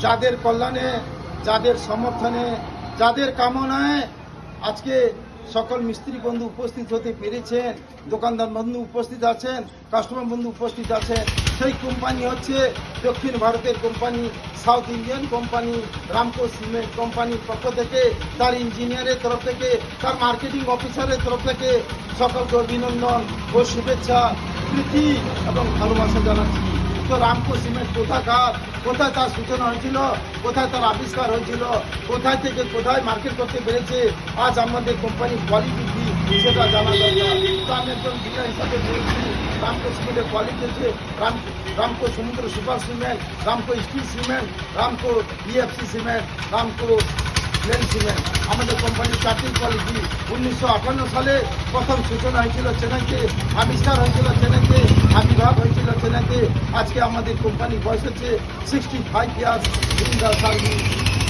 যাদের কল্যাণে, যাদের সমর্থনে, যাদের কামনায় আজকে সকল মিস্ত্রি বন্ধু উপস্থিত হতে পেরেছেন, দোকানদার বন্ধু উপস্থিত আছেন, কাস্টমার বন্ধু উপস্থিত আছেন। সেই কোম্পানি হচ্ছে দক্ষিণ ভারতের company, South Indian company, Ramco cement কোম্পানির পক্ষ থেকে, তার ইঞ্জিনিয়ারের তরফ থেকে, তার মার্কেটিং অফিসারের তরফ থেকে সকলকে অভিনন্দন ও শুভেচ্ছা, প্রীতি এবং ভালোবাসা জানাচ্ছি। তো রামকো সিমেন্ট কোথাকার, কোথায় তার সূচনা হয়েছিল, কোথায় তার আবিষ্কার হয়েছিল, কোথায় থেকে কোথায় মার্কেট করতে পেরেছে, আজ আমাদের কোম্পানির কোয়ালিটি কি সেটা জানা দরকার। তো আমি একজন ডিলার হিসাবে বলছি, রামকো সিমেন্টের কোয়ালিটি হচ্ছে Ramco Samudra super cement, Ramco steel cement, Ramco EFC cement, Ramco plain cement. আমাদের কোম্পানির চারটির কোয়ালিটি। 1958 সালে প্রথম সূচনা হয়েছিল চেন্নাইতে, আবিষ্কার হয়েছিল চেন্নাইতে, আবির্ভাব হয়েছিল চেন্নাইতে। আজকে আমাদের কোম্পানির বয়স হচ্ছে 65 ইয়ার্স ইন দ্য সার্ভিস।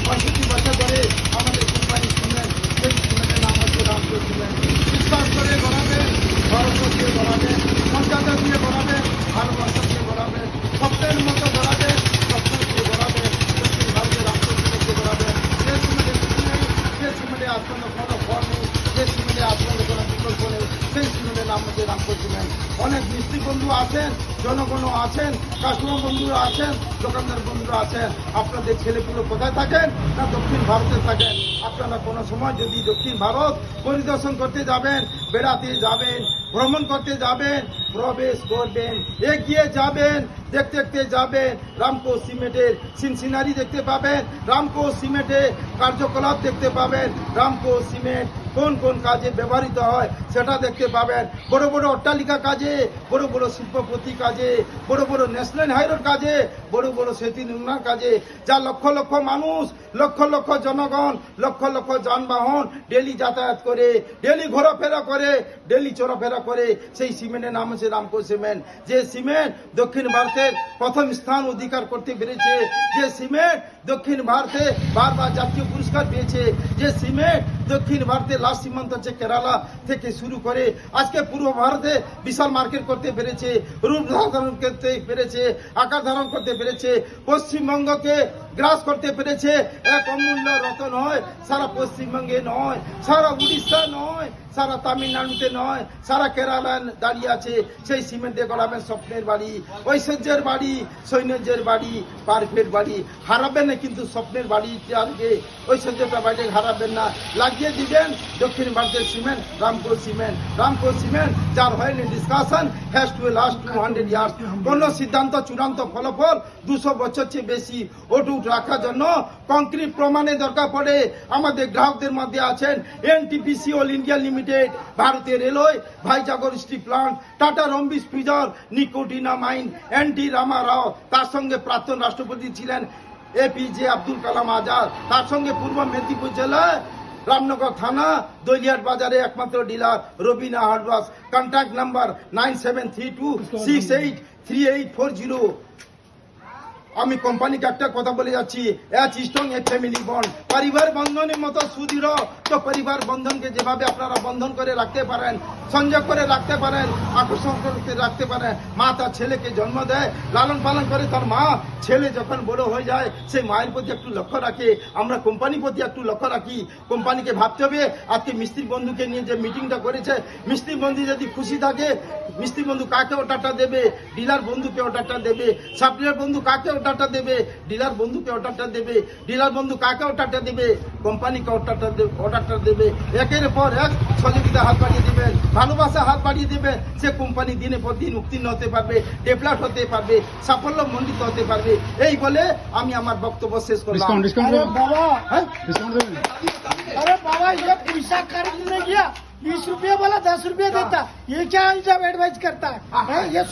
65 বছর ধরে আমাদের কোম্পানি সিমেন্ট, সেই সিমেন্টের নাম হচ্ছে রামকো সিমেন্ট। বিশ্বাস করে গড়াবেন, ভারতবর্ষ দিয়ে গড়াবেন, মর্যাদা দিয়ে গড়াবেন, ভালোবাসা দিয়ে গড়াবেন, স্বপ্নের মতো গড়াবেন, স্বপ্ন দিয়ে গড়াবেন, দক্ষিণ ভারতের রামকো সিমেন্টকে গড়াবেন। যে সিমেন্টের যে সিমেন্টে আজ পর্যন্ত কোনো ফল নেই, যে সিমেন্টে আজ পর্যন্ত কোনো বিকল্প নেই, সেই সিমেন্টের নাম হচ্ছে রামকো সিমেন্ট। অনেক মিস্ত্রি বন্ধু আছেন, জনগণও আছেন, কাস্টমার বন্ধুরা আছেন, দোকানদার বন্ধুরা আছেন। আপনাদের ছেলেপুলো কোথায় থাকেন? না দক্ষিণ ভারতে থাকেন। আপনারা কোনো সময় যদি দক্ষিণ ভারত পরিদর্শন করতে যাবেন, বেড়াতে যাবেন, ভ্রমণ করতে যাবেন, প্রবেশ করবেন, এগিয়ে যাবেন, দেখতে দেখতে যাবেন, রামকো সিমেন্টের সিনারি দেখতে পাবেন, রামকো সিমেন্টের কার্যকলাপ দেখতে পাবেন, রামকো সিমেন্ট কোন কোন কাজে ব্যবহৃত হয় সেটা দেখতে পাবেন। বড় বড় অট্টালিকা কাজে, বড় বড় শিল্পপতি কাজে, বড় বড় ন্যাশনাল হাইরোড কাজে, বড় বড় সেতু নির্মাণ কাজে, যা লক্ষ লক্ষ মানুষ, লক্ষ লক্ষ জনগণ, লক্ষ লক্ষ যানবাহন ডেলি যাতায়াত করে, ডেলি ঘোরাফেরা করে, ডেলি চলাফেরা করে, সেই সিমেন্টের নাম হচ্ছে রামকো সিমেন্ট। যে সিমেন্ট দক্ষিণ ভারতের প্রথম স্থান অধিকার করতে পেরেছে, যে সিমেন্ট দক্ষিণ ভারতে বারবার জাতীয় পুরস্কার পেয়েছে, যে সিমেন্ট দক্ষিণ ভারতের লাস্ট সীমান্ত হচ্ছে কেরালা থেকে শুরু করে আজকে পূর্ব ভারতে বিশাল মার্কেট করতে পেরেছে, রূপ ধারণ করতে পেরেছে, আকার ধারণ করতে পেরেছে, পশ্চিমবঙ্গকে গ্রাস করতে পেরেছে। এক অমূল্য রতন হয়, সারা পশ্চিমবঙ্গে নয়, সারা উড়িষ্যা নয়, সারা তামিলনাড়ুতে নয়, সারা কেরালা দাঁড়িয়ে আছে। সেই সিমেন্টে গড়াবেন স্বপ্নের বাড়ি, ঐশ্বর্যের বাড়ি, সৈন্যের বাড়ি, পারফেক্ট বাড়ি। হারাবেন না কিন্তু স্বপ্নের বাড়িটাকে, ঐশ্বর্যটা বাড়ি হারাবেন না। লাগিয়ে দিবেন দক্ষিণ ভারতের cement, Ramco cement. Ramco cement যার হয়নি discussion has to last 200 years. কোন সিদ্ধান্ত চূড়ান্ত ফলাফল 200 বছর চেয়ে বেশি অটুট রাখার জন্য কংক্রিট প্রমাণের দরকার পড়ে। আমাদের গ্রাহকদের মধ্যে আছেন এনটিপিসি অল ইন্ডিয়া লিমিটেড, ভারতীয় রেলওয়ে, ভাইজাগর স্টিল প্লান্ট, টাটা রম্বিস ফ্রিজার, নিকোটিনা মাইন, এনটি রামারাও, তার সঙ্গে প্রাক্তন রাষ্ট্রপতি ছিলেন এপিজে আব্দুল কালাম আজাদ, তার সঙ্গে পূর্ব মেদিনীপুর জেলায় রামনগর থানা দৈলিয়াট বাজারে একমাত্র dealer Raveena hardwares. Contact number 9732683840। আমি কোম্পানিকে একটা কথা বলে যাচ্ছি, এচ স্ট্রং এ ফ্যামিলি বন্ড, পরিবার বন্ধনের মতো সুদৃঢ়। তো পরিবার বন্ধনকে যেভাবে আপনারা বন্ধন করে রাখতে পারেন, সংযোগ করে রাখতে পারেন, আকর্ষণ করে রাখতে পারেন। মা তার ছেলেকে জন্ম দেয়, লালন পালন করে তার মা, ছেলে যখন বড় হয়ে যায় সেই মায়ের প্রতি একটু লক্ষ্য রাখে। আমরা কোম্পানির প্রতি একটু লক্ষ্য রাখি। কোম্পানিকে ভাবতে হবে আজকে মিস্ত্রি বন্ধুকে নিয়ে যে মিটিংটা করেছে, মিস্ত্রি বন্ধু যদি খুশি থাকে, মিস্ত্রি বন্ধু কাকে অর্ডারটা দেবে, ডিলার বন্ধুকে অর্ডারটা দেবে, সাপ্লায়ার বন্ধু কাকে অর্ডারটা দেবে, ডিলার বন্ধুকে অর্ডারটা দেবে, ডিলার বন্ধু কাকে অর্ডারটা দেবে, কোম্পানিকে অর্ডারটা দেবে। একের পর এক সহযোগিতা হাত বাড়িয়ে দেবেন, ভালোবাসা হাত বাড়িয়ে দেবেন। সে কোম্পানি দিনের পর দিন উত্তীর্ণ হতে পারবে, ডেভেলপ হতে পারবে, সাফল্য মণ্ডিত হতে পারবে। এই বলে আমি আমার বক্তব্য শেষ করলাম। अरे बाबा ये पैसा खर्च नहीं किया, 20 रुपये वाला 10 रुपये देता, ये क्या जब एडवाइस करता है ये